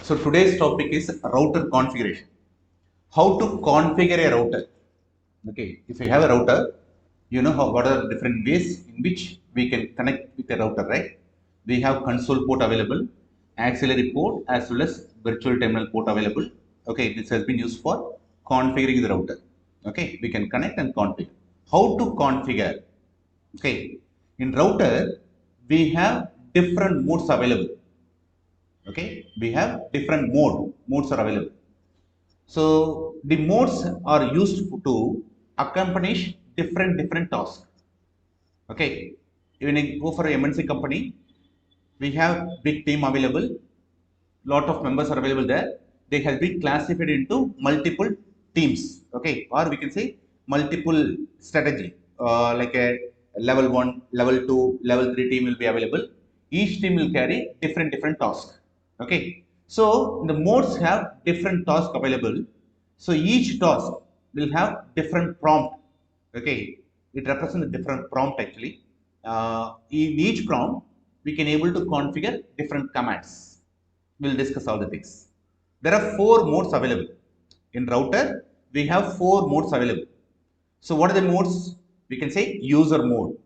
So today's topic is router configuration. How to configure a router. Okay, if you have a router, you know what are the different ways in which we can connect with a router, right? We have console port available, auxiliary port as well as virtual terminal port available. Okay, this has been used for configuring the router. Okay, we can connect and configure. How to configure? Okay, in router we have different modes available. Okay, we have different modes are available. So the modes are used to accompany different tasks. Okay, when you go for a MNC company, we have big team available, lot of members are available there. They have been classified into multiple teams. Okay, or we can say multiple strategy, like a level 1, level 2, level 3 team will be available. Each team will carry different tasks. Okay, so the modes have different tasks available. So each task will have different prompt. Okay, it represents a different prompt actually. In each prompt we can able to configure different commands. We'll discuss all the things. There are 4 modes available. In router, we have 4 modes available. So what are the modes? We can say user mode,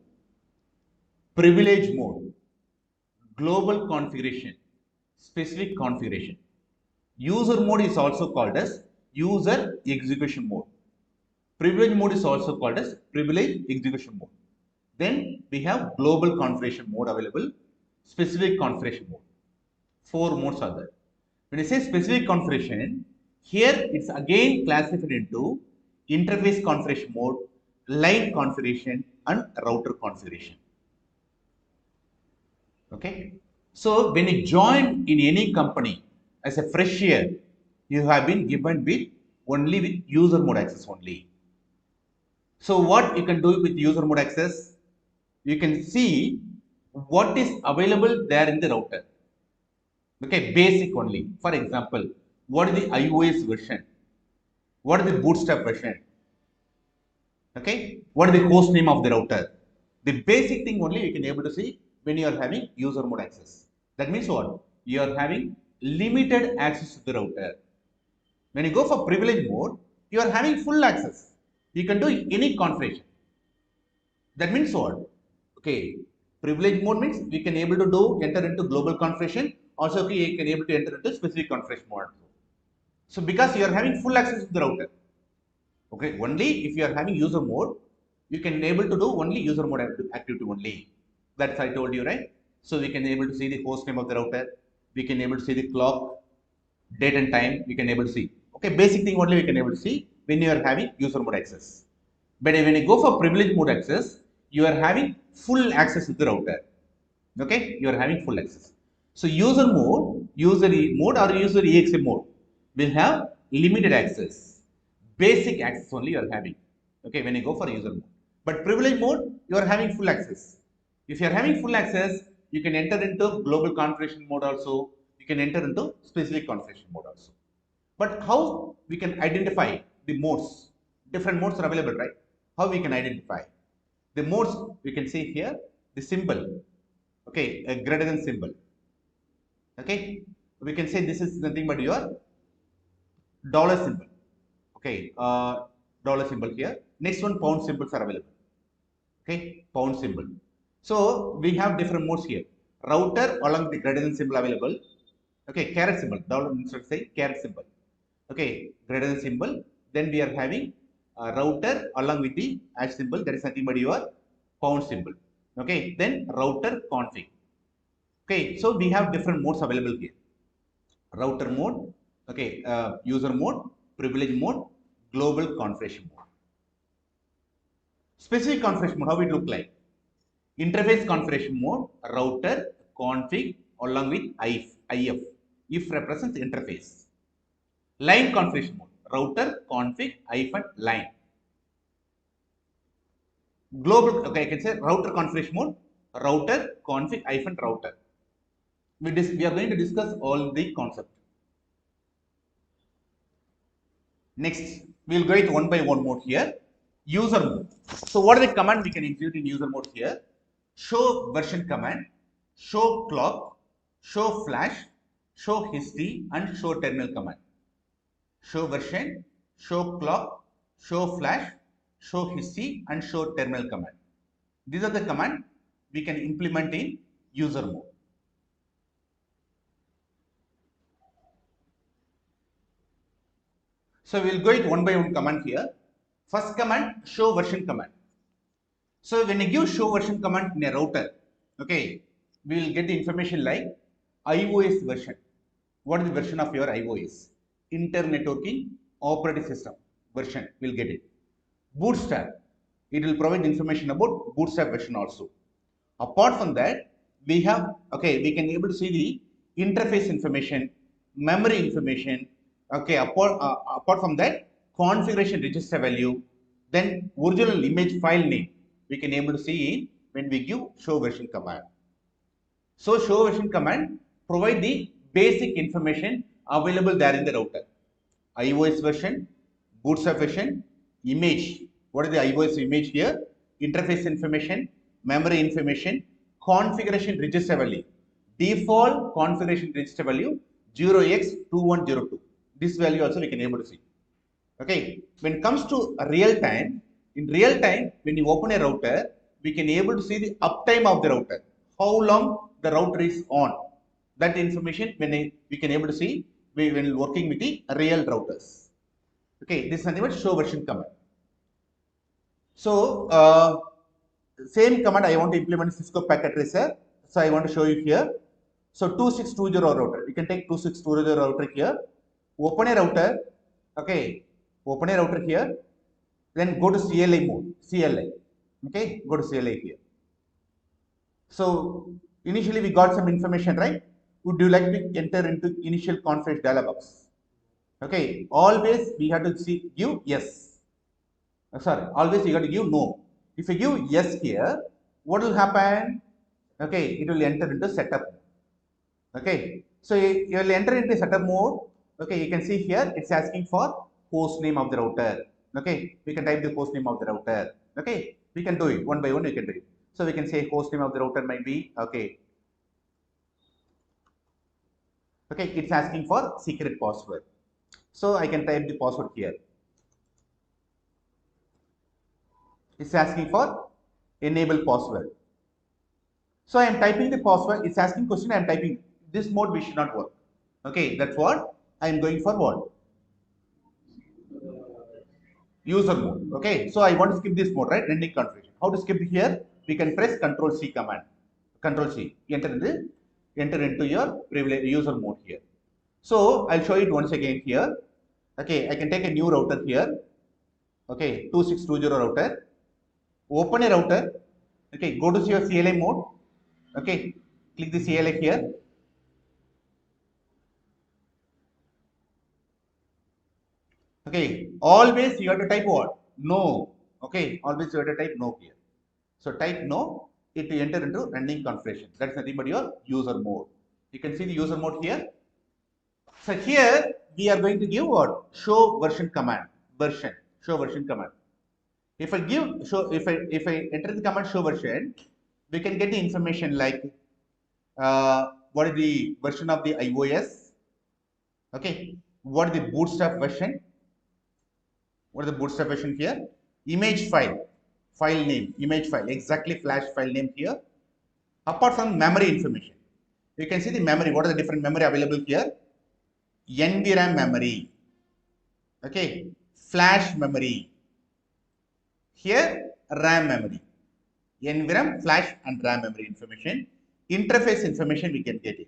privilege mode, global configuration, specific configuration. User mode is also called as user execution mode. Privilege mode is also called as privilege execution mode. Then we have global configuration mode available, specific configuration mode. 4 modes are there. When I say specific configuration, here it's again classified into interface configuration mode, line configuration, and router configuration. Okay. So when you join in any company as a fresher, you have been given with only with user mode access only. So what you can do with user mode access? You can see what is available there in the router. Okay, basic only. For example, what is the iOS version? What is the bootstrap version? Okay, what is the host name of the router? The basic thing only you can able to see when you are having user mode access. That means what? You are having limited access to the router. When you go for privilege mode, you are having full access. You can do any configuration. That means what? Okay, privilege mode means we can able to do enter into global configuration. Also, okay, you can able to enter into specific configuration mode. So because you are having full access to the router. Okay, only if you are having user mode, you can able to do only user mode activity only. That's I told you, right? So we can able to see the host name of the router. We can able to see the clock, date and time. We can able to see. Okay, basic thing only we can able to see when you are having user mode access. But when you go for privilege mode access, you are having full access to the router. Okay, you are having full access. So user mode or user EXEC mode will have limited access. Basic access only you are having. Okay, when you go for user mode. But privilege mode, you are having full access. If you are having full access, you can enter into global configuration mode also. You can enter into specific configuration mode also. But how we can identify the modes? Different modes are available, right? How we can identify? The modes we can see here, the symbol. Okay, a greater than symbol. Okay, we can say this is nothing but your dollar symbol. Okay, dollar symbol here. Next one, pound symbols are available. Okay, pound symbol. So we have different modes here. Router along with the greater than symbol available. Okay, caret symbol. Dollar instead of say caret symbol. Okay, greater than symbol. Then we are having a router along with the hash symbol. That is nothing but your pound symbol. Okay, then router config. Okay, so we have different modes available here. Router mode, okay, user mode, privilege mode, global configuration mode. Specific configuration mode, how it look like? Interface configuration mode, router config along with if represents interface. Line configuration mode, router config line. Global, okay, I can say router configuration mode, router config router. We are going to discuss all the concept. Next, we will go it one by one mode here. User mode. So what are the command we can execute in user mode here? Show version command, show clock, show flash, show history, and show terminal command. Show version, show clock, show flash, show history, and show terminal command. These are the commands we can implement in user mode. So we will go it one by one command here. First command, show version command. So when you give show version command in a router, okay, we will get the information like iOS version. What is the version of your iOS? Internet networking operating system version, we'll get it. Bootstrap, it will provide information about Bootstrap version also. Apart from that, we have, okay, we can able to see the interface information, memory information, okay, apart from that, configuration register value, then original image file name, we can able to see when we give show version command. So show version command provide the basic information available there in the router. iOS version, Bootstrap version, image. What is the iOS image here? Interface information, memory information, configuration register value. Default configuration register value 0x2102. This value also we can able to see. Okay. When it comes to real time, in real time, when you open a router, we can able to see the uptime of the router. How long the router is on. That information we can able to see when working with the real routers. Okay, this is nothing but show version command. So same command I want to implement Cisco packet tracer. So I want to show you here. So 2620 router. You can take 2620 router here. Open a router. Okay, open a router here. Then go to CLI mode. CLI. Okay, go to CLI here. So initially we got some information, right? Would you like to enter into initial config dialog box? Okay, always we have to give yes. Sorry, always you have to give no. If you give yes here, what will happen? Okay, it will enter into setup. Okay, so you will enter into setup mode. Okay, you can see here it's asking for host name of the router. Okay, we can type the host name of the router. Okay, we can do it one by one. We can do it. So we can say host name of the router might be okay. Okay, it's asking for secret password. So I can type the password here. It's asking for enable password. So I am typing the password. It's asking question. I am typing this mode. We should not work. Okay, that's what I am going for. What user mode. Okay, so I want to skip this mode, right? Running configuration. How to skip here? We can press Control C command. Control C. Enter into your user mode here. So I'll show it once again here. Okay, I can take a new router here. Okay, 2620 router. Open a router. Okay, go to your CLI mode. Okay, click the CLI here. Okay, always you have to type what? No. Okay, always you have to type no here. So type no, it will enter into running configuration. That's nothing but your user mode. You can see the user mode here. So here we are going to give what? Show version command. Show version command. If I enter the command show version, we can get the information like what is the version of the iOS. Okay, what is the Bootstrap version? What is the Bootstrap version here? Image file name, image file, exactly flash file name here. Apart from memory information, you can see the memory. What are the different memory available here? NVRAM memory. Okay, flash memory. Here RAM memory. NVRAM, flash and RAM memory information. Interface information we can get it.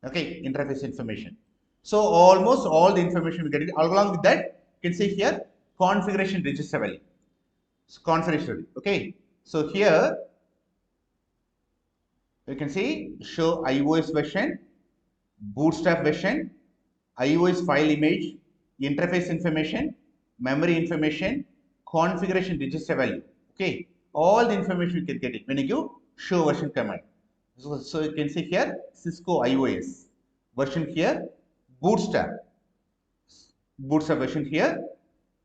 Okay, interface information. So almost all the information we get it. Along with that, you can see here configuration register value. Configuration. Okay, so here you can see show iOS version, Bootstrap version, iOS file image, interface information, memory information, configuration register value. Okay, all the information you can get it when you give show version command. So you can see here Cisco iOS version here, Bootstrap version here.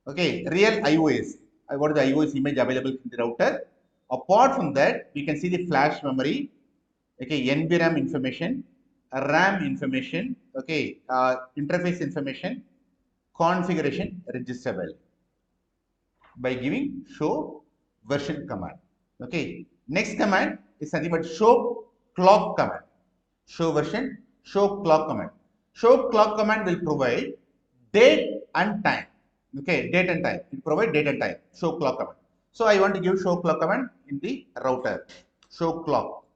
Okay, real iOS. I got the iOS image available in the router. Apart from that, we can see the flash memory. Okay, NVRAM information, RAM information, okay, interface information, configuration registerable by giving show version command. Okay, next command is nothing but show clock command. Show version, show clock command. Show clock command will provide date and time. Okay, date and time. It provide date and time. Show clock command. So I want to give show clock command in the router. Show clock.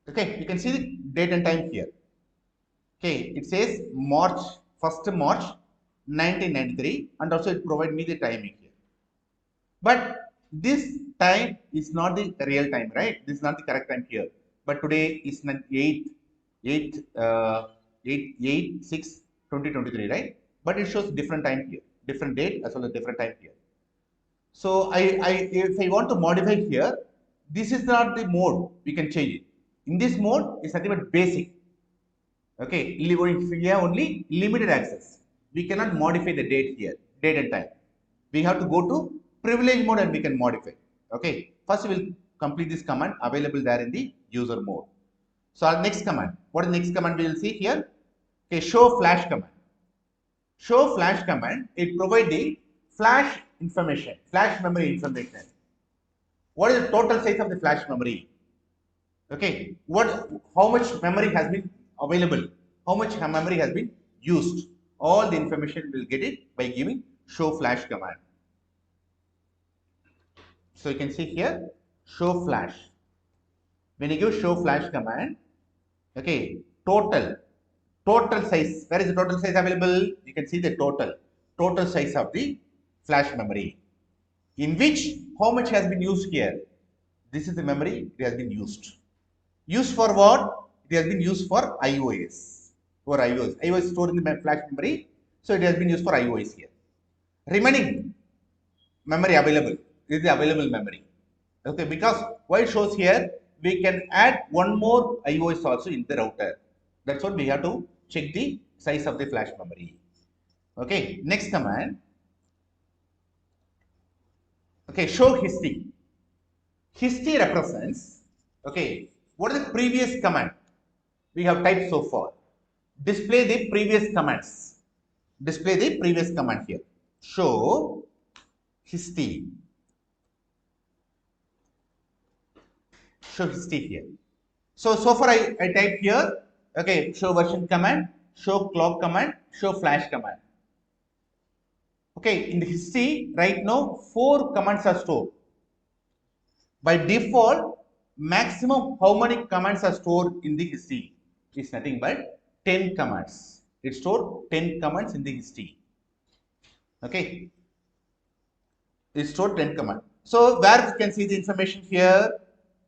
Okay, you can see the date and time here. Okay, it says March 1st March 1993, and also it provide me the timing here. But this time is not the real time, right? This is not the correct time here. But today is 8/6/2023, right? But it shows different time here, different date as well as different time here. So if I want to modify here, this is not the mode. We can change it. In this mode, it's nothing but basic. Okay, we have only limited access. We cannot modify the date here, date and time. We have to go to privilege mode and we can modify. Okay, first we will complete this command available there in the user mode. So our next command, what is the next command we will see here? Okay, show flash command. Show flash command, it provides the flash information, flash memory information. What is the total size of the flash memory? Okay, how much memory has been available? How much memory has been used? All the information will get it by giving show flash command. So you can see here, show flash. When you give show flash command, okay, total size. Where is the total size available? You can see the total size of the flash memory. In which how much has been used here? This is the memory it has been used. Used for what? It has been used for iOS. For iOS. iOS is stored in the flash memory. So it has been used for iOS here. Remaining memory available is the available memory. Okay, because why it shows here, we can add one more iOS also in the router. That's what we have to check the size of the flash memory. Okay, next command. Okay, show history. History represents, okay, what is the previous command we have typed so far? Display the previous commands. Display the previous command here. Show history. Show history here. So far I type here, okay, show version command, show clock command, show flash command. Okay, in the history, right now, 4 commands are stored. By default, maximum how many commands are stored in the history is nothing but 10 commands. It stored 10 commands in the history. Okay, it stored 10 commands. So where we can see the information here,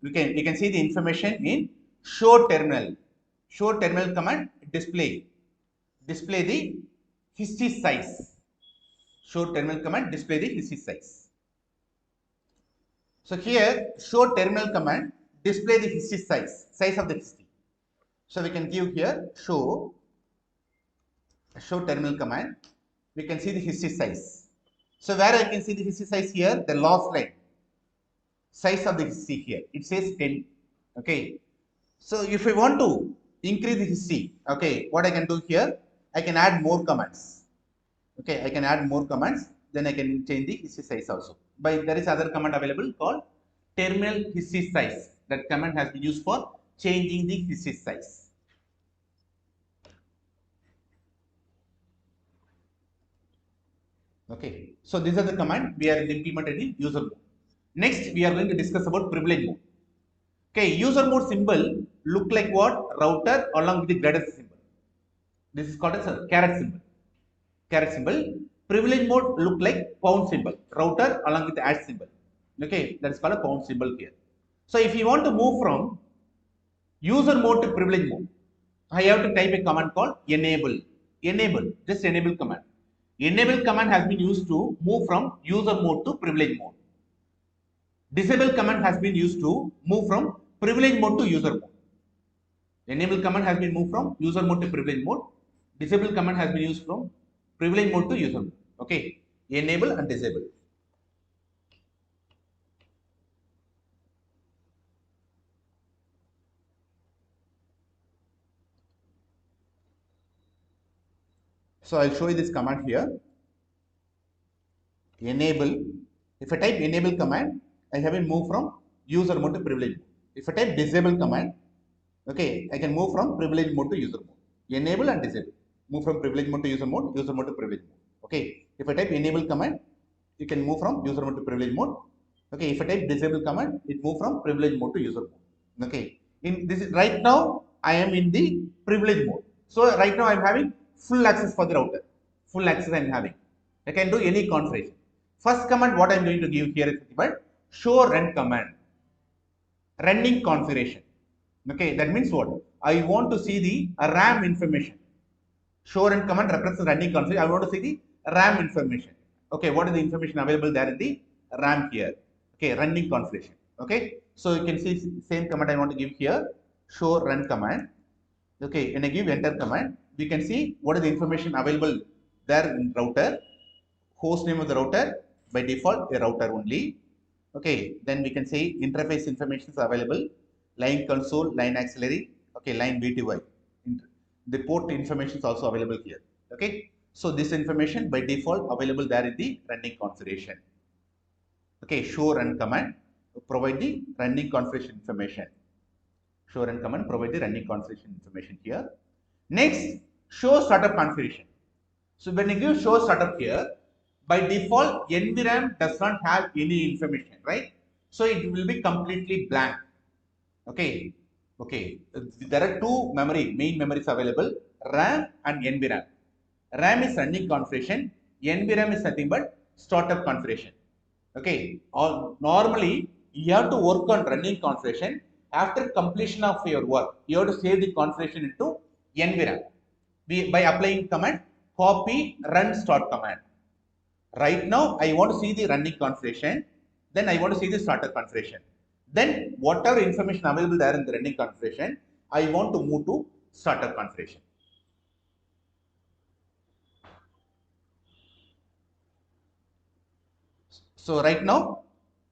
we can see the information in show terminal. Show terminal command display the history size. Show terminal command display the history size. So here show terminal command display the history size of the history. So we can give here show terminal command. We can see the history size. So where I can see the history size here, the last line size of the history here, it says 10. Okay. So if I want to increase the history, okay, what I can do here, I can add more commands. Okay, I can add more commands, then I can change the history size also. But there is other command available called terminal history size. That command has been used for changing the history size. Okay, so these are the command we are implemented in user mode. Next, we are going to discuss about privilege mode. Okay, user mode symbol look like what? Router along with the greater symbol. This is called as a caret symbol. Caret symbol. Privilege mode look like pound symbol. Router along with the @ symbol. Okay, that is called a pound symbol here. So if you want to move from user mode to privilege mode, I have to type a command called enable. Enable, just enable command. Enable command has been used to move from user mode to privilege mode. Disable command has been used to move from privilege mode to user mode. Enable command has been moved from user mode to privilege mode. Disable command has been used from privilege mode to user mode. Okay, enable and disable. So I'll show you this command here. Enable. If I type enable command, I have it move from user mode to privilege mode. If I type disable command, okay, I can move from privilege mode to user mode. Enable and disable. Move from privilege mode to user mode to privilege mode. Okay. If I type enable command, you can move from user mode to privilege mode. Okay. If I type disable command, it move from privilege mode to user mode. Okay. In this is right now I am in the privilege mode. So right now I am having full access for the router. Full access I am having. I can do any configuration. First command what I am going to give here is but show run command. Running configuration. Okay, that means what? I want to see the RAM information. Show run command represents running configuration. I want to see the RAM information. Okay, what is the information available there in the RAM here? Okay, running configuration. Okay, so you can see same command I want to give here. Show run command. Okay, when I give enter command, we can see what is the information available there in router. Host name of the router by default a router only. Okay, then we can say interface information is available. Line console, line auxiliary, okay, line VTY. The port information is also available here. Okay, so this information by default available there in the running configuration. Okay, show run command provide the running configuration information. Show run command provide the running configuration information here. Next, show startup configuration. So when you give show startup here, by default NVRAM does not have any information, right? So it will be completely blank. Okay, okay. There are two main memories available, RAM and NVRAM. RAM is running configuration, NVRAM is nothing but startup configuration. Okay, normally you have to work on running configuration. After completion of your work, you have to save the configuration into NVRAM by applying command copy run start command. Right now, I want to see the running configuration. Then I want to see the starter configuration. Then whatever information available there in the running configuration, I want to move to starter configuration. So right now,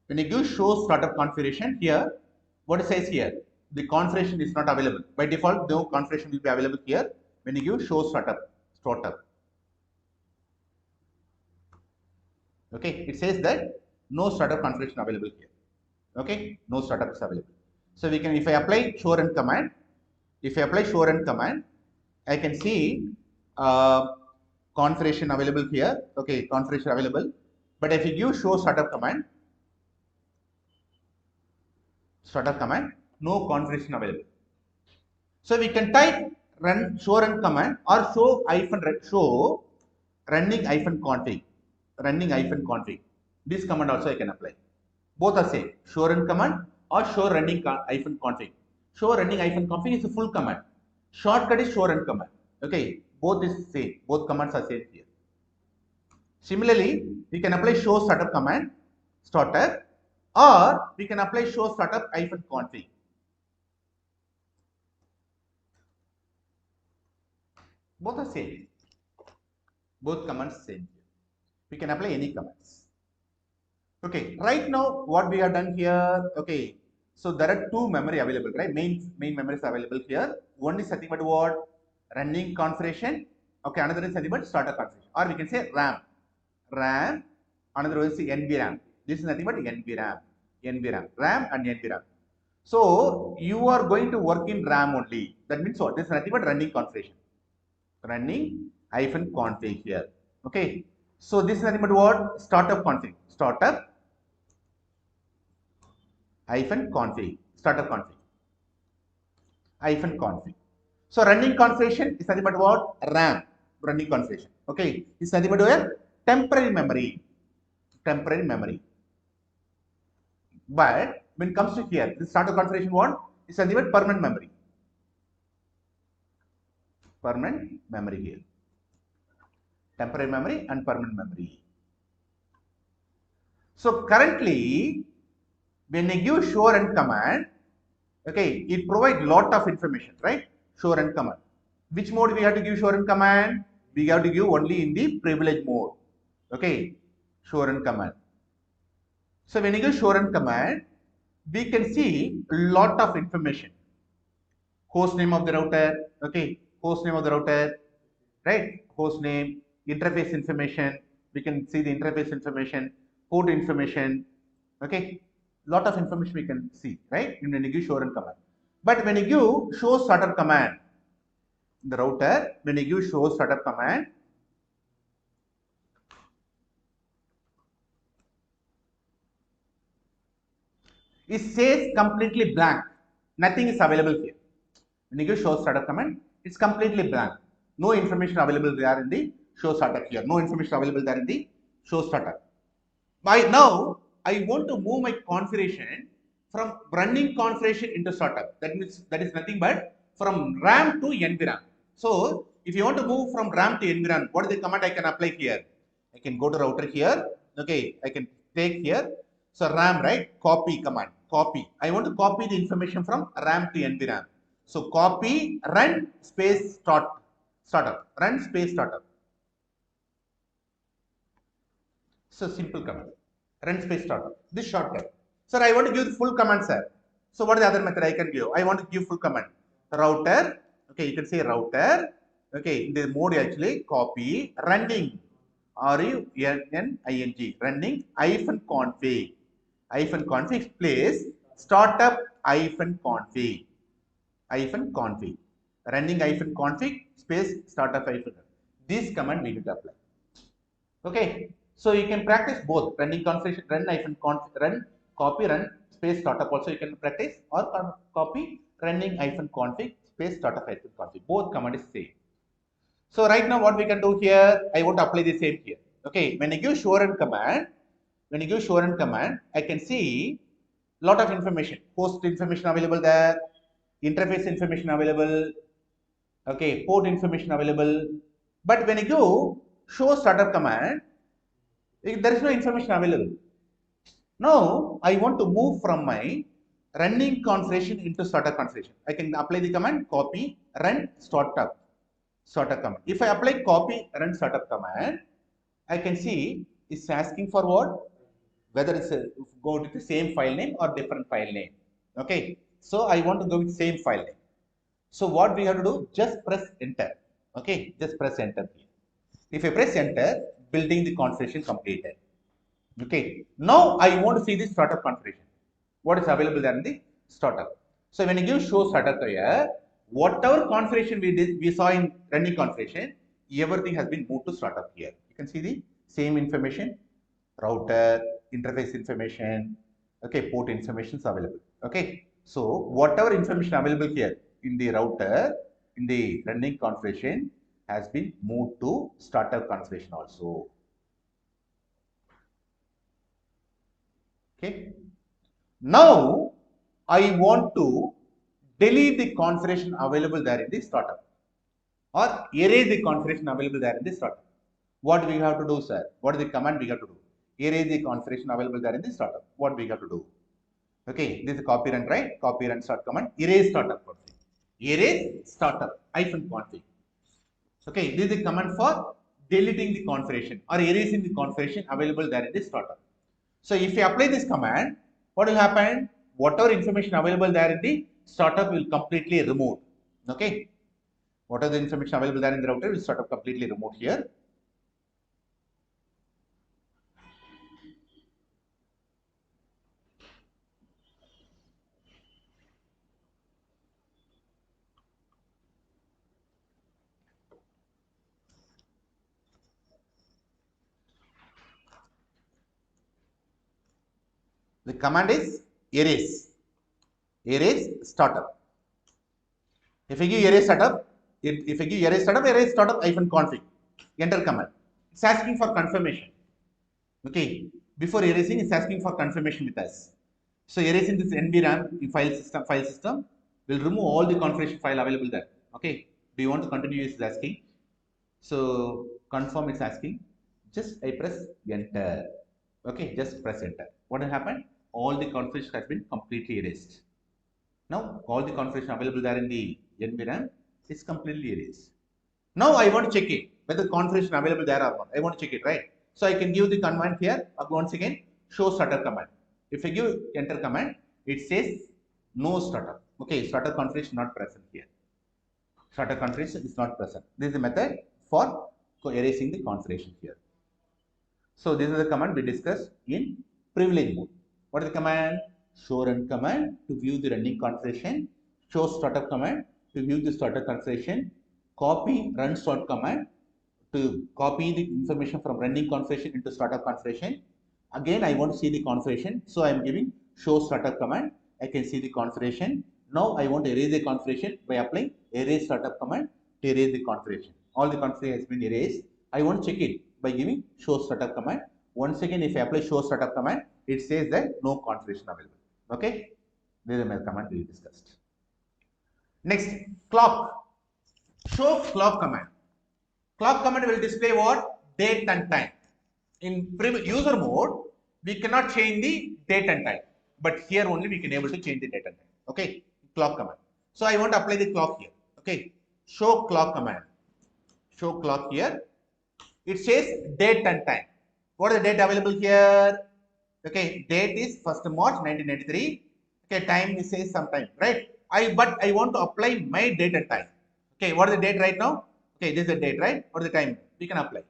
when you give show startup configuration here, what it says here, the configuration is not available. By default, no configuration will be available here when you give show startup. Okay, it says that no startup configuration available here. Okay, no startup is available. So we can, if I apply show run command, I can see configuration available here. Okay, configuration available. But if you give show startup command, no configuration available. So we can type show run command or show running config. This command also I can apply. Both are same. Show run command or show running config. Show running config is a full command. Shortcut is show run command. Okay, both is same. Both commands are same here. Similarly, we can apply show startup command, startup, or we can apply show startup config. Both are same. Both commands same. We can apply any commands. Okay, right now what we have done here, okay, so there are two memory available, right? Main memories available here. One is nothing but what? Running configuration. Okay, another is nothing but starter configuration. Or we can say RAM. Another is NVRAM. This is nothing but NVRAM. RAM and NVRAM. So you are going to work in RAM only. That means what? This is nothing but running configuration. Running -config here. Okay. So this is nothing but what? Startup config. Startup -config. Startup config. -config. So running configuration is nothing but what? RAM. Running configuration. Okay. It's nothing but where? Temporary memory. But when it comes to here, this startup configuration what? It's nothing but permanent memory. Permanent memory here. Temporary memory and permanent memory. So currently, when you give show run command, okay, it provides lot of information, right? Show run command. Which mode we have to give show run command? We have to give only in the privilege mode. Okay, show run command. So when you give show run command, we can see lot of information. Host name of the router, okay, host name of the router, right? Host name, interface information. We can see the interface information, port information. Okay, lot of information we can see, right? When you give show run command. But when you give show startup command, in the router, when you give show startup command, it says completely blank. Nothing is available here. When you give show startup command, it's completely blank. No information available there in the show startup here. No information available there in the show startup. By now, I want to move my configuration from running configuration into startup. That means that is nothing but from RAM to NVRAM. So if you want to move from RAM to NVRAM, what is the command I can apply here? I can go to router here. Okay, I can take here. So RAM, right? Copy command. Copy. I want to copy the information from RAM to NVRAM. So copy run space startup. Run space startup. So simple command. Run space startup. This shortcut. Sir, I want to give the full command, sir. So what is the other method I can give? I want to give full command. Router. Okay, you can say router. Okay, in the mode actually copy running. RUNNING. Running -config. -config place startup -config. -config. Running -config space startup -. This command we need to apply. Okay, so you can practice both running configuration, run copy run space startup. Also you can practice or copy running -config space startup -config. Both command is same. So right now what we can do here, I want to apply the same here. Okay, when I give show run command, I can see lot of information, host information available there, interface information available, okay, port information available. But when I go show startup command, there is no information available. Now I want to move from my running configuration into startup configuration. I can apply the command copy run startup command. If I apply copy run startup command, I can see it's asking for what? Whether it's go with the same file name or different file name. Okay, so I want to go with same file name. So what we have to do? Just press enter. Okay, just press enter here. If I press enter, building the configuration completed. Okay, now I want to see the startup configuration. What is available there in the startup? So when you give show startup here, whatever configuration we saw in running configuration, everything has been moved to startup here. You can see the same information, router, interface information, okay, port information is available. Okay, so whatever information available here in the router, in the running configuration has been moved to startup configuration also. Okay. Now I want to delete the configuration available there in the startup or erase the configuration available there in the startup. What we have to do, sir? What is the command we have to do? Erase the configuration available there in the startup. What we have to do? Okay, this is copy run, right? Copy run start command. Erase startup config. Erase startup -config. Okay, this is the command for deleting the configuration or erasing the configuration available there in the startup. So if you apply this command, what will happen? Whatever information available there in the startup will completely removed. Okay, whatever the information available there in the router will startup completely removed here. The command is erase startup. If I give erase startup, erase startup -config, enter command. It's asking for confirmation. Okay, before erasing, it's asking for confirmation with us. So erasing this NVRAM file system will remove all the configuration file available there. Okay, do you want to continue? It's asking. So confirm it's asking. Just I press enter. Okay, just press enter. What will happen? All the configuration has been completely erased. Now all the configuration available there in the NVRAM is completely erased. Now I want to check it whether configuration available there or not. I want to check it, right? So I can give the command here once again, show startup command. If I give enter command, it says no startup. Okay, startup configuration not present here. Startup configuration is not present. This is the method for erasing the configuration here. So this is the command we discussed in privilege mode. What is the command? Show run command to view the running configuration. Show startup command to view the startup configuration. Copy run start command to copy the information from running configuration into startup configuration. Again, I want to see the configuration, so I am giving show startup command. I can see the configuration. Now I want to erase the configuration by applying erase startup command to erase the configuration. All the configuration has been erased. I want to check it by giving show startup command. Once again, if I apply show startup command, it says that no configuration available. Okay, this is my command we discussed. Next, clock. Show clock command. Clock command will display what? Date and time. In user mode, we cannot change the date and time, but here only we can able to change the date and time. Okay, clock command. So I want to apply the clock here. Okay, show clock command. Show clock here. It says date and time. What is the date available here? Okay, date is 1st March 1993. Okay, time is says sometime, right? But I want to apply my date and time. Okay, what is the date right now? Okay, this is the date, right? What is the time? We can apply.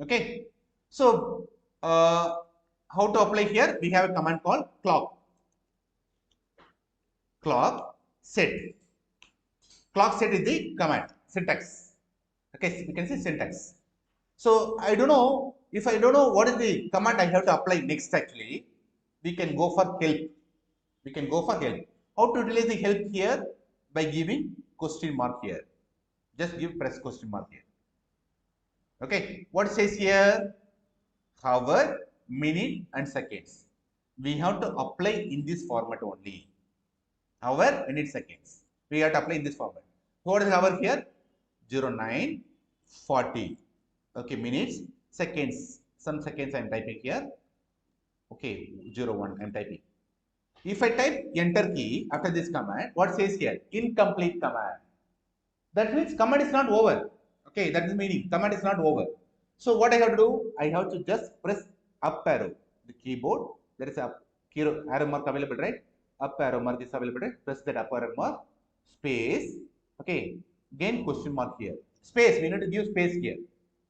Okay, so how to apply here? We have a command called clock. Clock set. Clock set is the command syntax. Okay, so we can see syntax. So I don't know, if I don't know what is the command I have to apply next, actually we can go for help. We can go for help. How to utilize the help here? By giving question mark here. Just give press question mark here. Okay, what it says here? Hour, minute and seconds. We have to apply in this format only. Hour, minute, seconds. We have to apply in this format. What is hour here? 0940. Okay, minutes, seconds. Some seconds I am typing here. Okay, 01 I am typing. If I type enter key after this command, what says here? Incomplete command. That means command is not over. Okay, that is meaning command is not over. So what I have to do? I have to just press up arrow. The keyboard, there is a arrow mark available, right? Up arrow mark is available, right? Press that up arrow mark, space. Okay, again question mark here. Space, we need to give space here.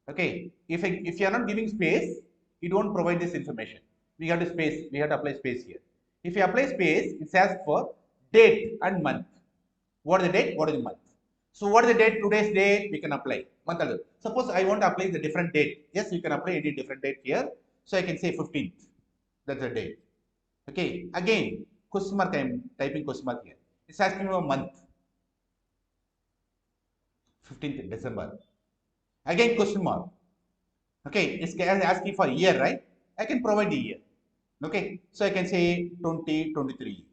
Okay, if you are not giving space, it won't provide this information. We have to space, we have to apply space here. If you apply space, it asks for date and month. What is the date? What is the month? So what is the date? Today's date we can apply. Month. Suppose I want to apply the different date. Yes, you can apply any different date here. So I can say 15th. That's the date. Okay. Again, question mark. I am typing question mark here. It's asking me a month. 15th December. Again question mark. Okay. It's asking for a year, right? I can provide the year. Okay. So I can say 2023.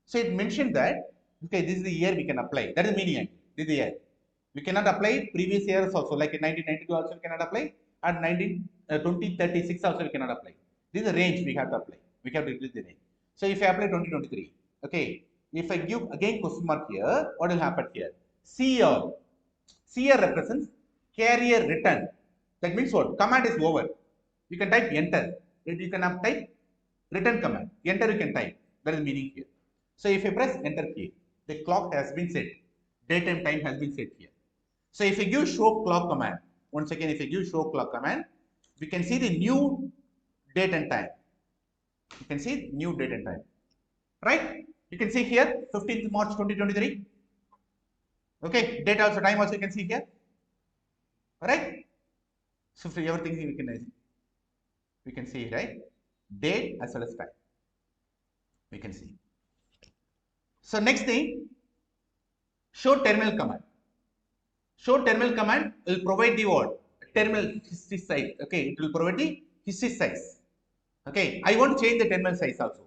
So it mentioned that. Okay, this is the year we can apply. That is meaning. This is the year. We cannot apply previous years also, like in 1992 also we cannot apply, and 2036 also we cannot apply. This is the range we have to apply. We have to increase the range. So if I apply 2023, okay, if I give again question mark here, what will happen here? CR. CR represents carrier return. That means what? Command is over. You can type enter. You can type return command. Enter you can type. That is meaning here. So if I press enter key, the clock has been set. Date and time has been set here. So if you give show clock command, once again if you give show clock command, we can see the new date and time. You can see new date and time. Right? You can see here 15th March 2023. Okay, date also, time also you can see here. Alright? So for everything we can see, right? Date as well as time. We can see. So next thing, show terminal command. Show terminal command will provide the what? Terminal history size. Okay, it will provide the history size. Okay, I want to change the terminal size also.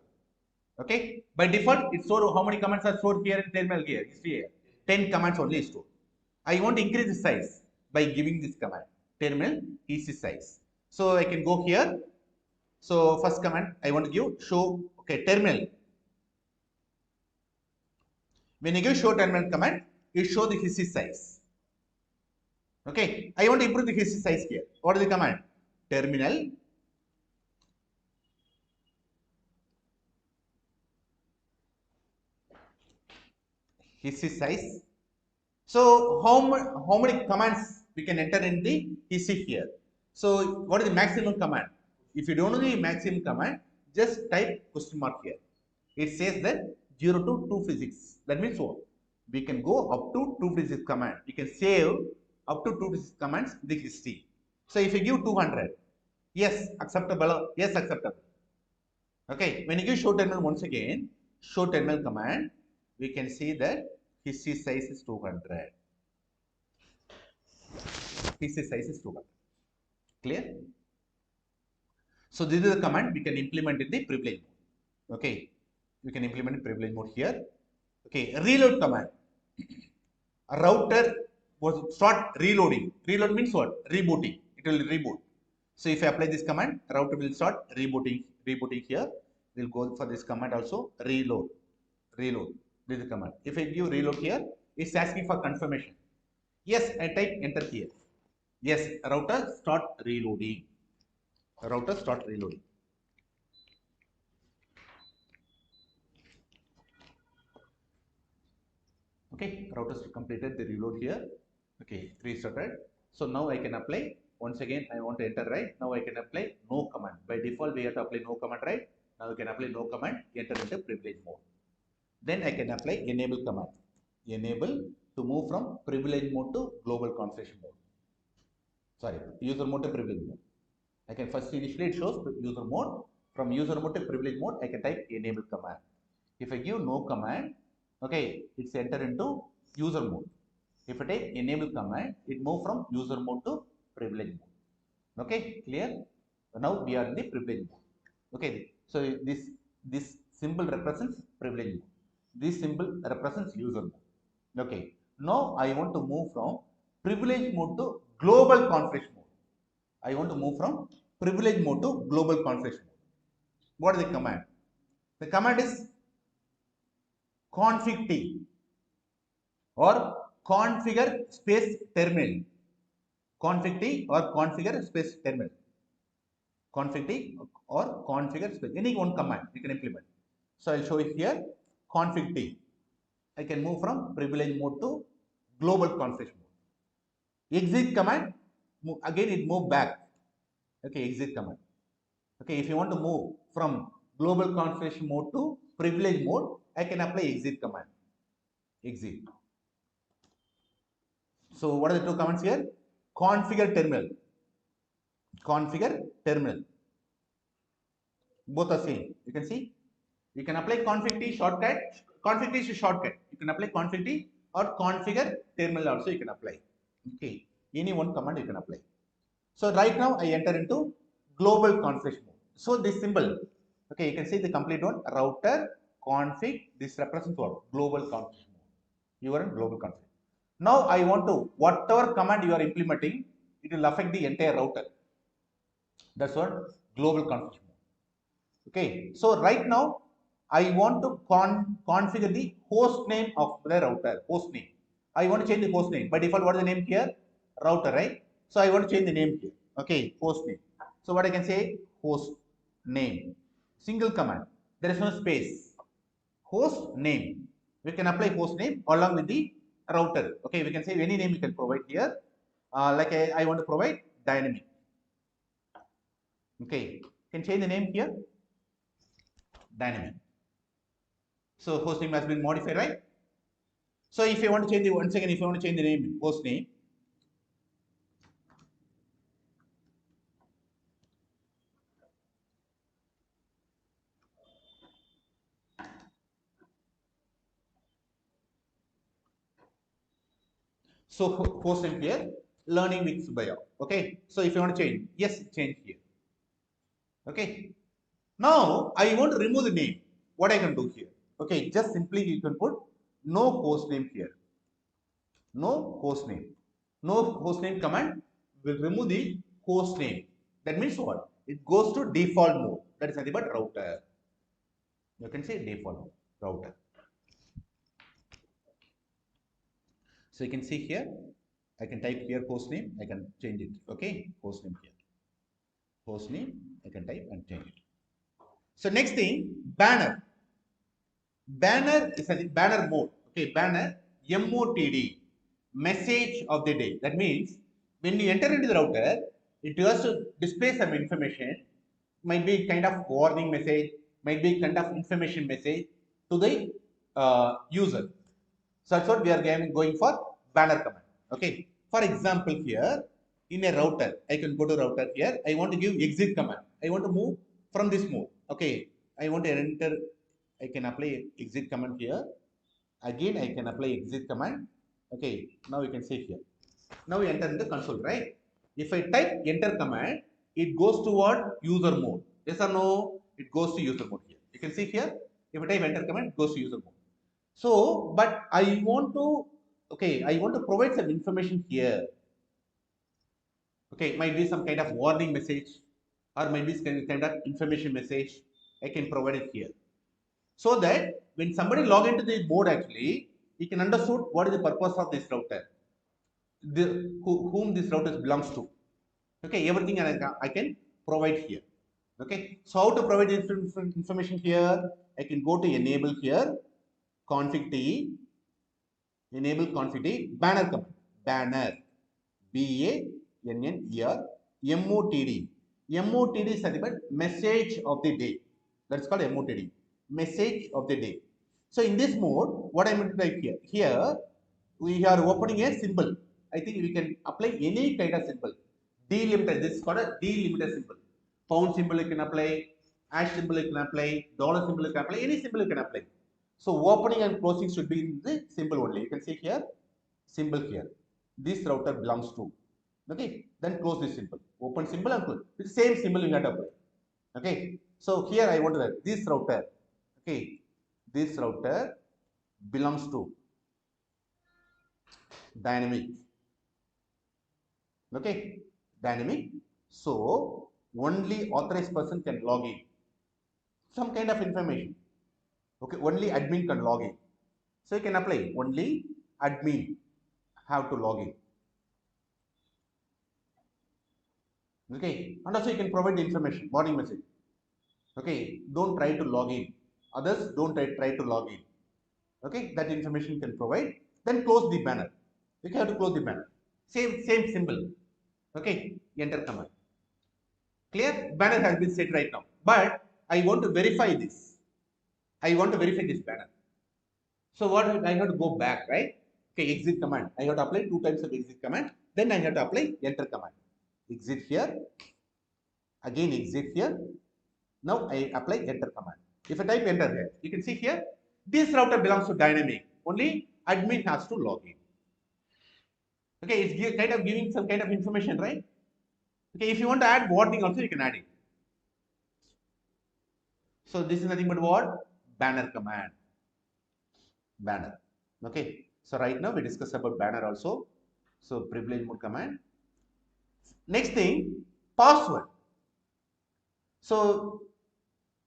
Okay, by default, it stores how many commands are stored here in terminal here. History here. 10 commands only is stored. I want to increase the size by giving this command, terminal history size. So I can go here. So first command I want to give show, okay, terminal. When you give show terminal command, it shows the history size. Okay, I want to improve the history size here. What is the command? Terminal history size. So how many commands we can enter in the history here. So what is the maximum command? If you don't know the maximum command, just type question mark here. It says that 0 to 256. That means what? We can go up to 256 command. We can save up to 256 commands in the history. So if you give 200, yes, acceptable, yes, acceptable. Okay, when you give show terminal once again, show terminal command, we can see that history size is 200. History size is 200. Clear? So this is the command we can implement in the privilege mode. Okay, we can implement in privilege mode here. Okay, reload command. A router was start reloading. Reload means what? Rebooting. It will reboot. So if I apply this command, router will start rebooting. Rebooting here. We'll go for this command also. Reload. Reload. This is the command. If I give reload here, it's asking for confirmation. Yes, I type enter here. Yes, router start reloading. Router start reloading. Okay, routers completed the reload here. Okay, restarted. So now I can apply. Once again, I want to enter right. Now I can apply no command. By default, we have to apply no command, right? Now we can apply no command, enter into privilege mode. Then I can apply enable command. Enable to move from privilege mode to global configuration mode. Sorry, user mode to privilege mode. I can first initially it shows user mode. From user mode to privilege mode, I can type enable command. If I give no command, okay, it's enter into user mode. If I type enable command, it move from user mode to privilege mode. Okay, clear? Now we are in the privilege mode. Okay, so this symbol represents privilege mode. This symbol represents user mode. Okay, now I want to move from privilege mode to global configuration mode. I want to move from privilege mode to global configuration mode. What is the command? The command is config T or configure space terminal. Config T or configure space terminal. Config T or configure space. Any one command you can implement. So I'll show you here config T. I can move from privilege mode to global configuration mode. Exit command, again it move back. Okay, exit command. Okay, if you want to move from global configuration mode to privilege mode, I can apply exit command. Exit. So what are the two commands here? Configure terminal. Configure terminal. Both are same. You can see. You can apply config T shortcut. Config T is a shortcut. You can apply config T or configure terminal also you can apply. Okay. Any one command you can apply. So right now I enter into global configuration mode. So this symbol, okay, you can see the complete one, router config. This represents what? Global configuration mode. You are in global config. Now I want to, whatever command you are implementing, it will affect the entire router. That's what global configuration mode. Okay, so right now I want to configure the host name of the router. Host name. I want to change the host name. By default, what is the name here? Router, right? So I want to change the name here. Okay, host name. So what I can say? Host name. Single command. There is no space. Host name. We can apply host name along with the router. Okay, we can say any name you can provide here. Like I want to provide dynamic. Okay, can change the name here. Dynamic. So host name has been modified, right? So if you want to change the once again, if you want to change the name, host name. So host name here, learning with Subaya. Okay. So if you want to change, yes, change here. Okay. Now I want to remove the name. What I can do here? Okay, just simply you can put no host name here. No host name. No host name command will remove the host name. That means what? It goes to default mode. That is nothing but router. You can say default mode, router. So you can see here, I can type here host name, I can change it. Okay, host name here. Host name, I can type and change it. So next thing, banner. Banner is a banner mode. Okay, banner, MOTD, message of the day. That means when you enter into the router, it has to display some information, might be kind of warning message, might be kind of information message to the user. So that's what we are going for banner command. Okay. For example, here in a router, I can go to router here. I want to give exit command. I want to move from this mode. Okay. I want to enter. I can apply exit command here. Again, I can apply exit command. Okay. Now you can see here. Now we enter in the console, right? If I type enter command, it goes toward user mode. Yes or no? It goes to user mode here. You can see here. If I type enter command, it goes to user mode. So, but I want to, okay, I want to provide some information here. Okay, it might be some kind of warning message or might be some kind of information message. I can provide it here. So that when somebody log into the mode actually, he can understood what is the purpose of this router, whom this router belongs to. Okay, everything I can provide here. Okay, so how to provide this information here? I can go to enable here, config T, enable config T, banner command, banner, BANNER, MOTD. MOTD is nothing but message of the day. That's called MOTD, message of the day. So in this mode, what I'm going to type here? Here we are opening a symbol. I think we can apply any kind of symbol. Delimiter. This is called a delimiter symbol. Pound symbol you can apply, hash symbol you can apply, dollar symbol you can apply, any symbol you can apply. So opening and closing should be in the symbol only. You can see here, symbol here. This router belongs to. Okay, then close this symbol. Open symbol and close. It's the same symbol you have to apply. Okay, so here I want to write this router. Okay, this router belongs to dynamic. Okay, dynamic. So only authorized person can log in. Some kind of information. Okay, only admin can log in. So you can apply only admin have to log in. Okay, and also you can provide the information, warning message. Okay, don't try to log in. Others don't try to log in. Okay, that information you can provide. Then close the banner. You have to close the banner. Same symbol. Okay, enter command. Clear? Banner has been set right now. But I want to verify this. I want to verify this banner. So what I have to go back, right? Okay, exit command. I have to apply 2 times of exit command. Then I have to apply enter command. Exit here. Again exit here. Now I apply enter command. If I type enter here, you can see here, this router belongs to dynamic. Only admin has to log in. Okay, it's kind of giving some kind of information, right? Okay, if you want to add warning also, you can add it. So this is nothing but what? Banner command. Banner. Okay. So right now we discuss about banner also. So privilege mode command. Next thing, password. So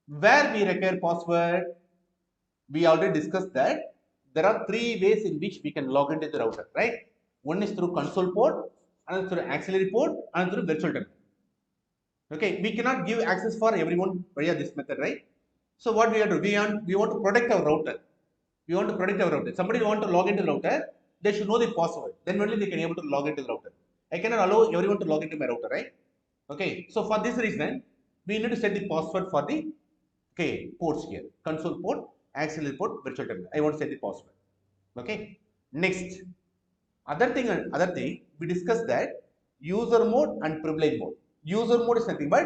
where we require password, we already discussed that there are 3 ways in which we can log into the router, right? One is through console port, another through auxiliary port, another through virtual terminal. Okay, we cannot give access for everyone via this method, right? So what we have to do, we want to protect our router. We want to protect our router. Somebody want to log into the router, they should know the password. Then only they can able to log into the router. I cannot allow everyone to log into my router, right? Okay, so for this reason, we need to set the password for the ports here. Console port, auxiliary port, virtual terminal. I want to set the password. Okay. Next, other thing, we discussed that user mode and privilege mode. User mode is nothing but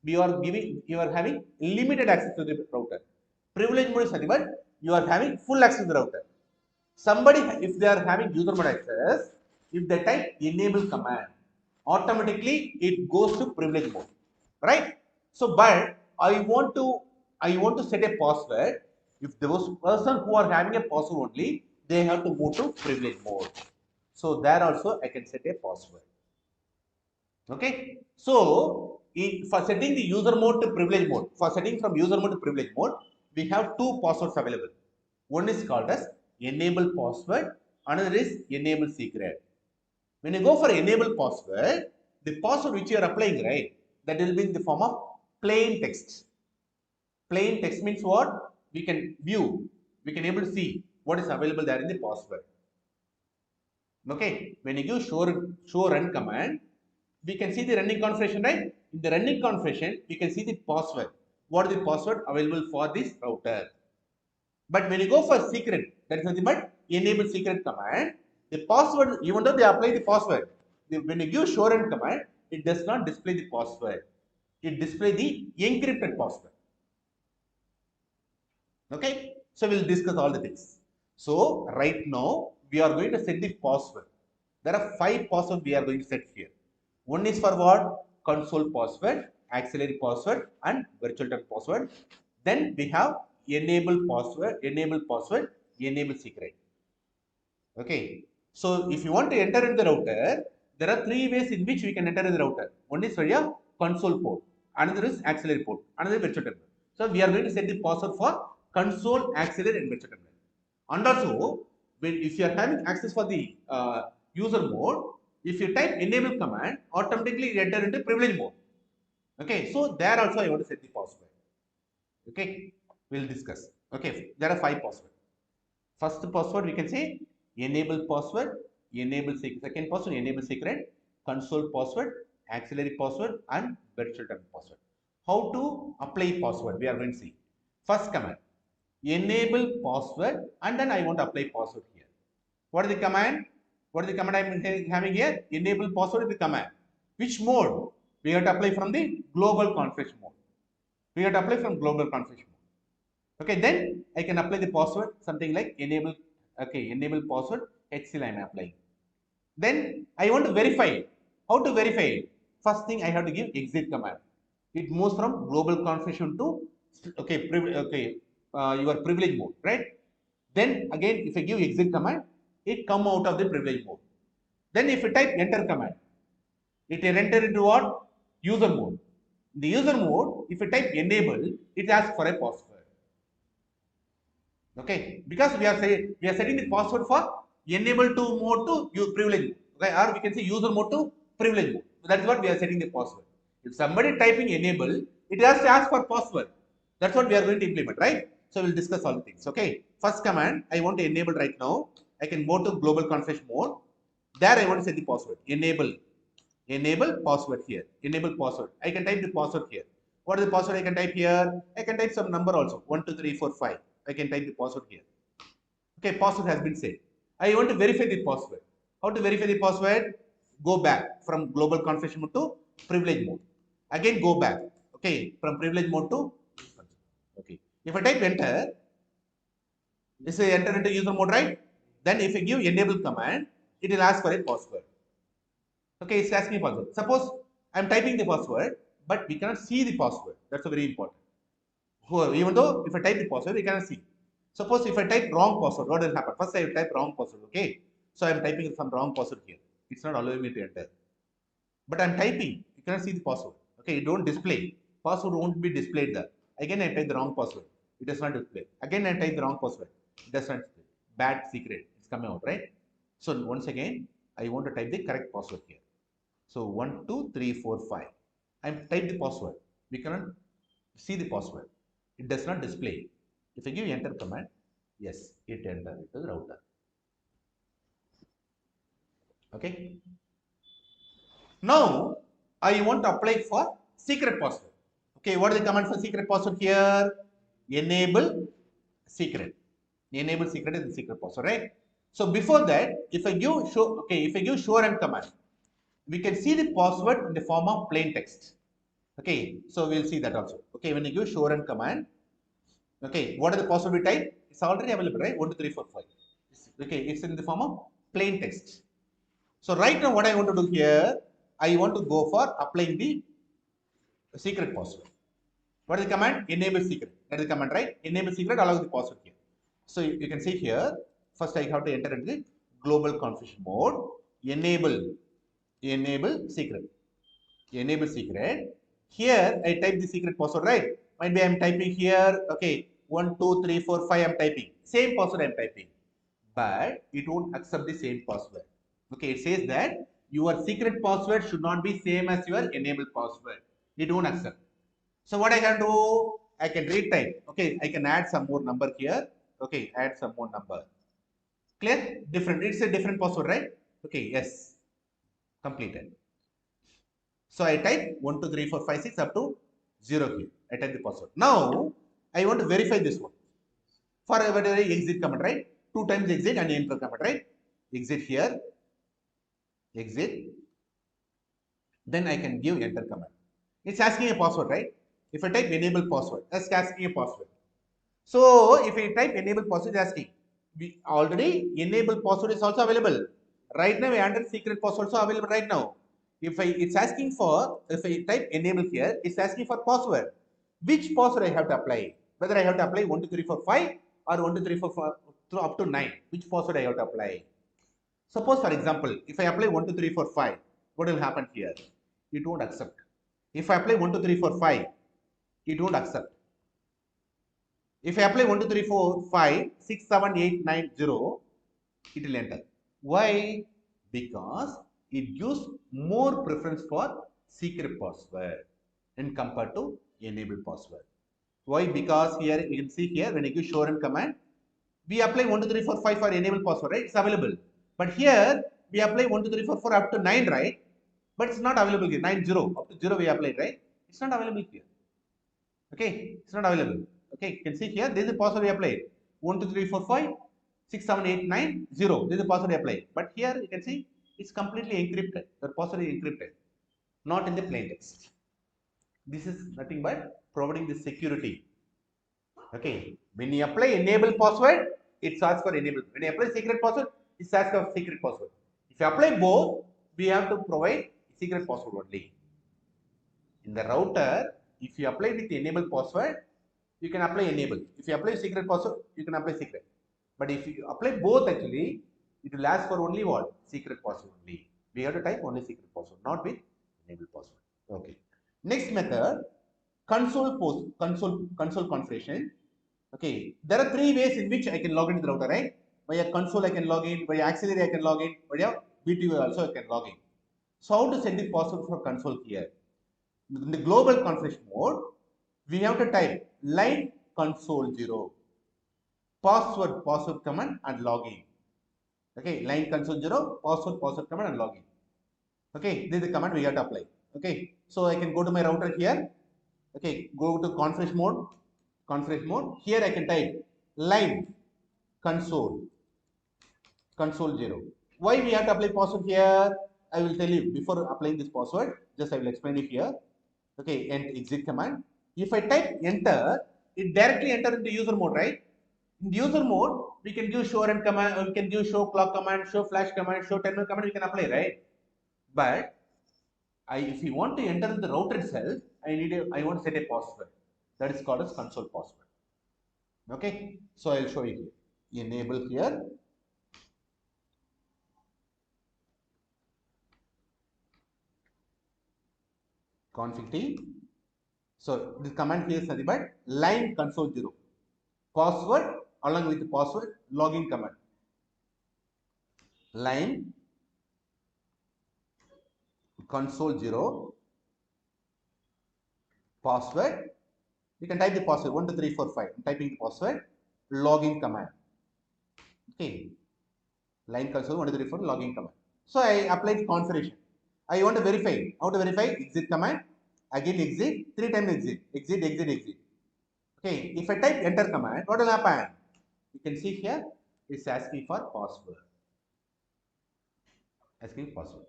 you are having limited access to the router. Privilege mode is nothing but you are having full access to the router. Somebody, if they are having user mode access, if they type enable command, automatically it goes to privilege mode, right? So, but I want to set a password. If those person who are having a password only, they have to move to privilege mode. So there also I can set a password. Okay. So for setting the user mode to privilege mode, for setting from user mode to privilege mode, we have 2 passwords available. One is called as enable password, another is enable secret. When you go for enable password, the password which you are applying, right, that will be in the form of plain text. Plain text means what? We can view, we can able to see what is available there in the password. Okay, when you give show run command, we can see the running configuration, right? In the running configuration, we can see the password. What is the password available for this router? But when you go for secret, that is nothing but enable secret command. The password, even though they apply the password, when you give show run command, it does not display the password. It displays the encrypted password. Okay, so we'll discuss all the things. So right now we are going to set the password. There are 5 passwords we are going to set here. One is for what? Console password, auxiliary password, and virtual term password. Then we have enable password, enable secret. Okay. So if you want to enter in the router, there are 3 ways in which we can enter in the router. One is via console port, another is auxiliary port, another virtual terminal. So we are going to set the password for console, auxiliary, and virtual terminal. And also, if you are having access for the user mode, if you type enable command, automatically you enter into privilege mode. Okay, so there also I want to set the password. Okay, we'll discuss. Okay, there are 5 passwords. First password we can say enable password, enable second password, enable secret, console password, auxiliary password, and virtual terminal password. How to apply password? We are going to see. First command enable password, and then I want to apply password here. What is the command? What is the command I am having here? Enable password is the command. Which mode? We have to apply from the global configuration mode. We have to apply from global configuration mode. Okay, then I can apply the password, something like enable, okay, enable password, HCL I am applying. Then I want to verify it. How to verify it? First thing I have to give exit command. It moves from global configuration to, okay, your privilege mode, right? Then again, if I give exit command, it come out of the privilege mode. Then if I type enter command, it will enter into what? User mode. In the user mode, if I type enable, it asks for a password. Okay, because we are setting the password for enable to mode to use privilege mode. Okay, or we can say user mode to privilege mode. So that's what we are setting the password. If somebody typing enable, it has to ask for password. That's what we are going to implement, right? So we'll discuss all the things. Okay, first command I want to enable right now. I can go to global configuration mode. There I want to set the password. Enable password here. Enable password. I can type the password here. What is the password I can type here? I can type some number also. 1, 2, 3, 4, 5. I can type the password here. Okay, password has been set. I want to verify the password. How to verify the password? Go back from global configuration mode to privilege mode. Again, go back. Okay, from privilege mode to, okay. If I type enter, this is enter into user mode, right? Then if I give enable command, it will ask for a password. Okay, it's asking password. Suppose I'm typing the password, but we cannot see the password. That's a very important. Even though if I type the password, we cannot see. Suppose if I type wrong password, what will happen? First I will type wrong password. Okay, so I'm typing some wrong password here. It's not allowing me to enter. But I'm typing. You cannot see the password. Okay, it don't display. Password won't be displayed there. Again I type the wrong password. It does not display. Again I type the wrong password. It does not display. Bad secret. It's coming out, right? So once again, I want to type the correct password here. So 1, 2, 3, 4, 5. I type the password. We cannot see the password. It does not display. If I give enter command, yes, it enter into the router. Okay. Now I want to apply for secret password. Okay, what is the command for secret password here? Enable secret. Enable secret is the secret password, right? So before that, if I give show, okay, if I give show run command, we can see the password in the form of plain text. Okay, so we'll see that also. Okay, when you give show run command, okay, what is the password we type? It's already available, right? 1, 2, 3, 4, 5. Okay, it's in the form of plain text. So right now, what I want to do here, I want to go for applying the secret password. What is the command? Enable secret. That is the command, right? Enable secret allows the password here. So you can see here, first I have to enter into the global configuration mode. Enable secret. Enable secret. Here I type the secret password, right? Might be I'm typing here, okay, 1, 2, 3, 4, 5 I'm typing. Same password I'm typing. But it won't accept the same password. Okay, it says that your secret password should not be same as your enabled password. It won't accept. So what I can do? I can retype. Okay, I can add some more number here. Okay, add some more number. Clear? Different. It's a different password, right? Okay, yes, completed. So I type 1 2 3 4 5 6 up to 0 here. I type the password. Now I want to verify this one. For a exit command, right? 2 times exit and enter command, right? Exit here, exit. Then I can give enter command. It's asking a password, right? If I type enable password, it's asking a password. So if I type enable password, it's asking. We already enable password is also available. Right now, we under secret password also available right now. It's asking for, if I type enable here, it's asking for password. Which password I have to apply? Whether I have to apply 1 2 3 4 5 or 1 2 3 4 5 up to 9. Which password I have to apply? Suppose, for example, if I apply 1 2 3 4 5, what will happen here? It won't accept. If I apply 1 2 3 4 5, it won't accept. If I apply 1 2 3 4 5 6 7 8 9 0, it will enter. Why? Because it gives more preference for secret password and compared to enable password. Why? Because here you can see here when you give show run command, we apply 1 2 3 4 5 for enable password, right? It's available. But here we apply 1 2 3 4 4 up to 9, right? But it's not available here. 9 0 up to 0 we applied, right? It's not available here. Okay, it's not available. Okay, you can see here this is the password we applied. 1 2 3 4 5 6 7 8 9 0. This is the password we applied. But here you can see it's completely encrypted. The password is encrypted, not in the plain text. This is nothing but providing the security. Okay, when you apply enable password, it asks for enable. When you apply secret password, it asks for secret password. If you apply both, we have to provide secret password only. In the router, if you apply with enable password, you can apply enable. If you apply secret password, you can apply secret. But if you apply both, actually, it will ask for only what? Secret password only. We have to type only secret password, not with enable password. Okay. Next method, console configuration. Okay, there are 3 ways in which I can log into the router, right? Via console I can log in, via auxiliary I can log in, via BTU also I can log in. So how to set the password for console here? In the global configuration mode, we have to type line console 0, password command and login. Okay, line console 0, password command and login. Okay, this is the command we have to apply. Okay, so I can go to my router here. Okay, go to configuration mode. Here I can type line console 0. Why we have to apply password here? I will tell you before applying this password. Just I will explain it here. Okay, and exit command. If I type enter, it directly enter into user mode, right? In user mode, we can give show run command, we can give show clock command, show flash command, show terminal command, we can apply, right? But if you want to enter the router itself, I want to set a password. That is called as console password. Okay, so I'll show you here. Enable here. Config T. So this command here is nothing but line console 0. Password along with the password login command. Line console 0 password. You can type the password 1 2 3 4 5. I'm typing the password login command. Okay, line console 1 2 3 4 login command. So I applied configuration. I want to verify. How to verify? Exit command. Again exit. 3 times exit. Exit, exit, exit. Okay, if I type enter command, what will happen? You can see here it's asking for password. Asking password.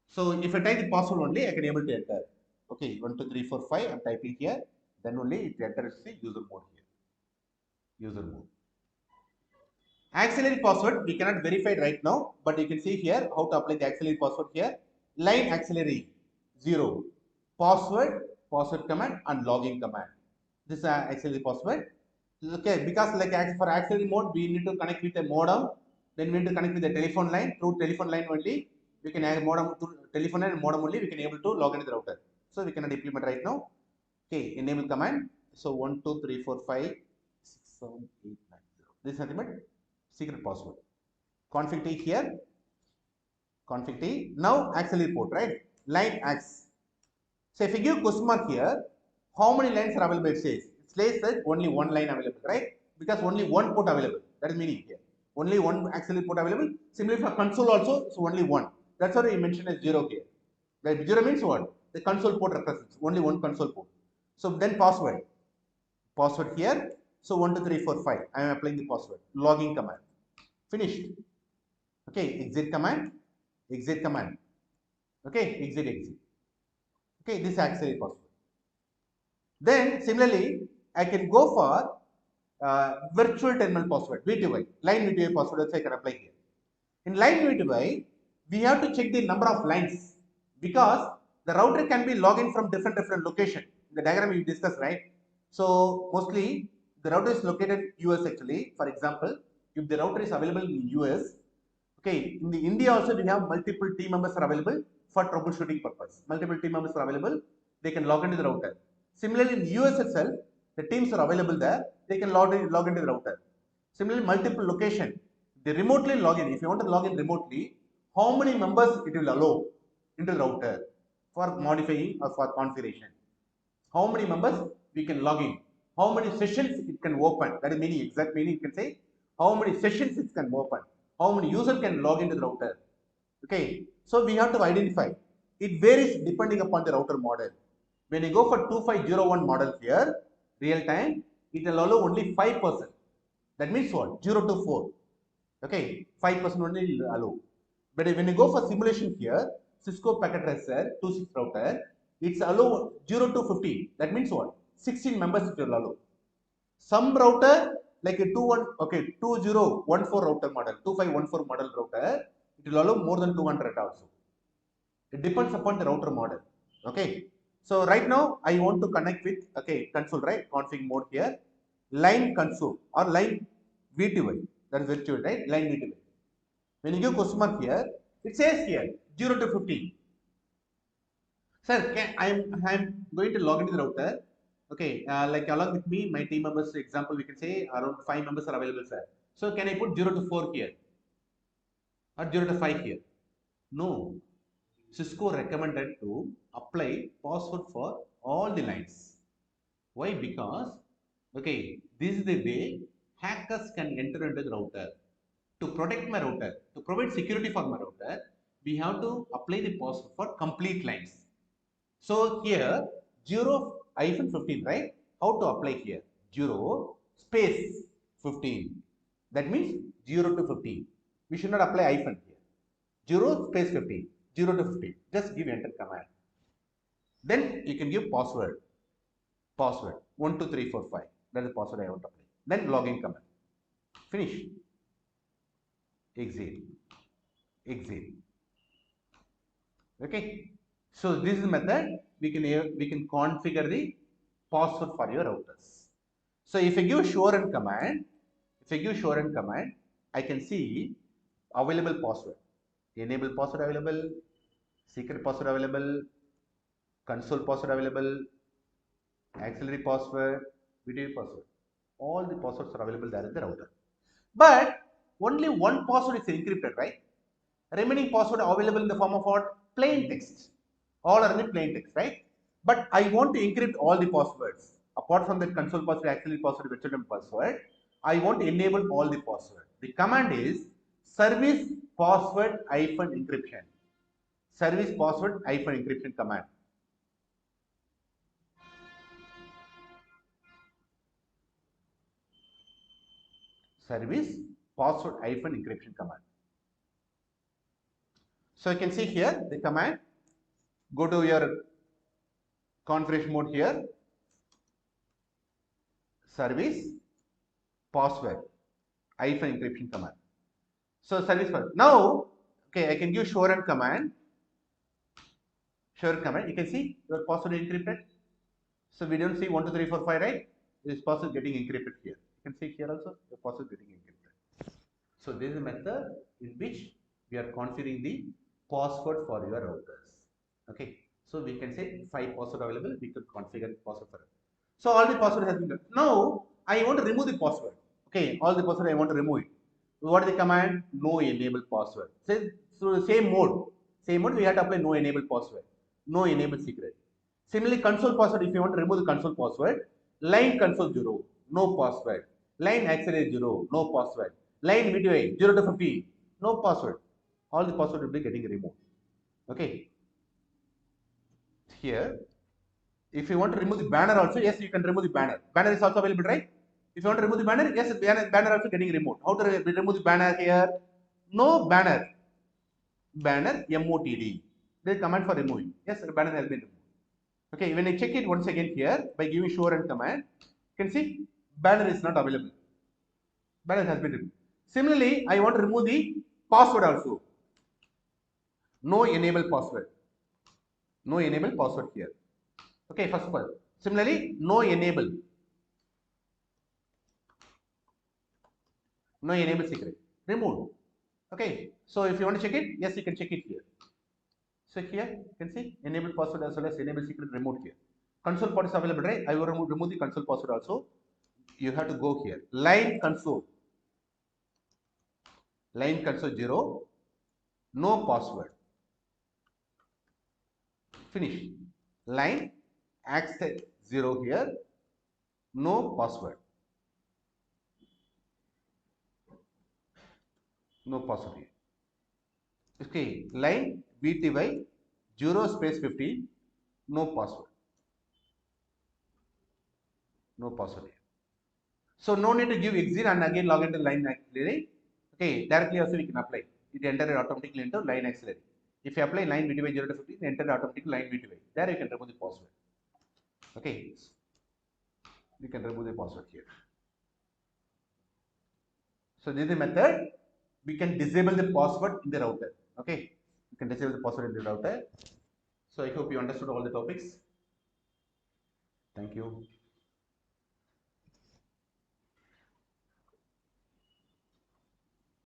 So if I type the password only, I can able to enter. Okay, 1 2 3 4 5. I'm typing here. Then only it enters the user mode here. User mode. Auxiliary password we cannot verify right now, but you can see here how to apply the auxiliary password here. Line auxiliary 0, password command and login command. This is auxiliary password. Okay, because like for auxiliary mode we need to connect with a modem, then we need to connect with the telephone line. Through telephone line only we can add modem to telephone line and modem only we can able to log into the router. So we cannot implement right now. Okay, enable command. So 1 2 3 4 5 6 7 8 9 0. This is nothing but secret password. Config T here. Config T. Now auxiliary port, right? Line X. So if you give question mark here, how many lines are available? It says that only one line available, right? Because only one port available. That is meaning here. Only one auxiliary port available. Similarly for console also, so only one. That's why I mentioned as 0 here. Right? 0 means what? The console port represents only one console port. So then password. Password here. So 1, 2, 3, 4, 5. I am applying the password. Login command. Finished. Okay, exit command. Exit command. Okay, exit, exit. Okay, this auxiliary password. Then similarly, I can go for virtual terminal password, VTY, line VTY password, also I can apply here. In line VTY, we have to check the number of lines because the router can be logged from different location. In the diagram we discussed, right? So mostly the router is located in US actually. For example, if the router is available in US, okay, in the India also we have multiple team members are available for troubleshooting purpose. Multiple team members are available, they can log into the router. Similarly, in US itself, the teams are available there, they can log into the router. Similarly, multiple location, they remotely log in. If you want to log in remotely, how many members it will allow into the router for modifying or for configuration? How many members we can log in? How many sessions it can open? That is meaning, exact meaning you can say how many sessions it can open. How many users can log into the router? Okay, so we have to identify. It varies depending upon the router model. When you go for 2501 model here, real time, it will allow only 5%. That means what? 0 to 4. Okay, 5% only will allow. But when you go for simulation here, Cisco packet tracer 26 router, it's allow 0 to 15. That means what? 16 members it will allow. Some router like a 2014 router model, 2514 model router, it will allow more than 200 also. It depends upon the router model. Okay. So right now I want to connect with console, right? Config mode here. Line console or line VTY. That is virtual, right? Line VTY. When you give question mark here, it says here 0 to 15. Sir, I'm going to log into the router. Okay, like along with me, my team members, example, we can say around 5 members are available, sir. So can I put 0 to 4 here or 0 to 5 here? No. Cisco recommended to apply password for all the lines. Why? Because, okay, this is the way hackers can enter into the router. To protect my router, to provide security for my router, we have to apply the password for complete lines. So here 0-15, right? How to apply here? 0 space 15. That means 0 to 15. We should not apply hyphen here. 0 space 15. 0 to 15. Just give enter command. Then you can give password. Password 1, 2, 3, 4, 5. That is the password I want to apply. Then login command. Finish. Exit. Exit. Okay. So this is the method we can configure the password for your routers. So if I give show run command, I can see available password, enable password available, secret password available, console password available, auxiliary password, video password. All the passwords are available there in the router. But only one password is encrypted, right? Remaining password available in the form of what? Plain text. All are in the plain text, right? But I want to encrypt all the passwords. Apart from that console password, auxiliary password, virtual password, I want to enable all the password. The command is service password hyphen encryption. Service password hyphen encryption command. Service password hyphen encryption command. So you can see here the command. Go to your configuration mode here. Service password hyphen encryption command. So service password. Now, okay, I can give show run command. Show run command. You can see your password is encrypted. So we don't see 1, 2, 3, 4, 5, right? This password getting encrypted here. You can see here also the password getting encrypted. So this is a method in which we are configuring the password for your routers. Okay. So we can say 5 password available. We could configure password for it. So all the password has been done. Now I want to remove the password. Okay, all the password I want to remove it. What is the command? No enable password. So the same mode we have to apply no enable password, no enable secret. Similarly, console password, if you want to remove the console password, line console 0, no password. Line auxiliary 0, no password. Line VTY 0 to 50, no password. All the password will be getting removed. Okay. Here, if you want to remove the banner also, yes, you can remove the banner. Banner is also available, right? If you want to remove the banner, yes, banner also getting removed. How to remove the banner here? No banner. Banner MOTD. There is command for removing. Yes, the banner has been removed. Okay, when I check it once again here by giving show run command, you can see banner is not available. Banner has been removed. Similarly, I want to remove the password also. No enable password. No enable password here. Okay, first of all. Similarly, no enable. No enable secret. Remove. Okay, so if you want to check it, yes, you can check it here. So here you can see enable password as well as enable secret removed here. Console port is available, right? I will remove the console password also. You have to go here. Line console. Line console 0. No password. Finish. Line access 0 here. No password. No password here. Okay. Line BTY 0 space 50. No password. No password here. So no need to give exit and again log into line auxiliary. Okay, directly also we can apply. It enter it automatically into line auxiliary. If you apply line VTY 0 to 50, enter automatically line VTY. There you can remove the password. Okay, you can remove the password here. So this is the method. We can disable the password in the router. Okay, you can disable the password in the router. So I hope you understood all the topics. Thank you.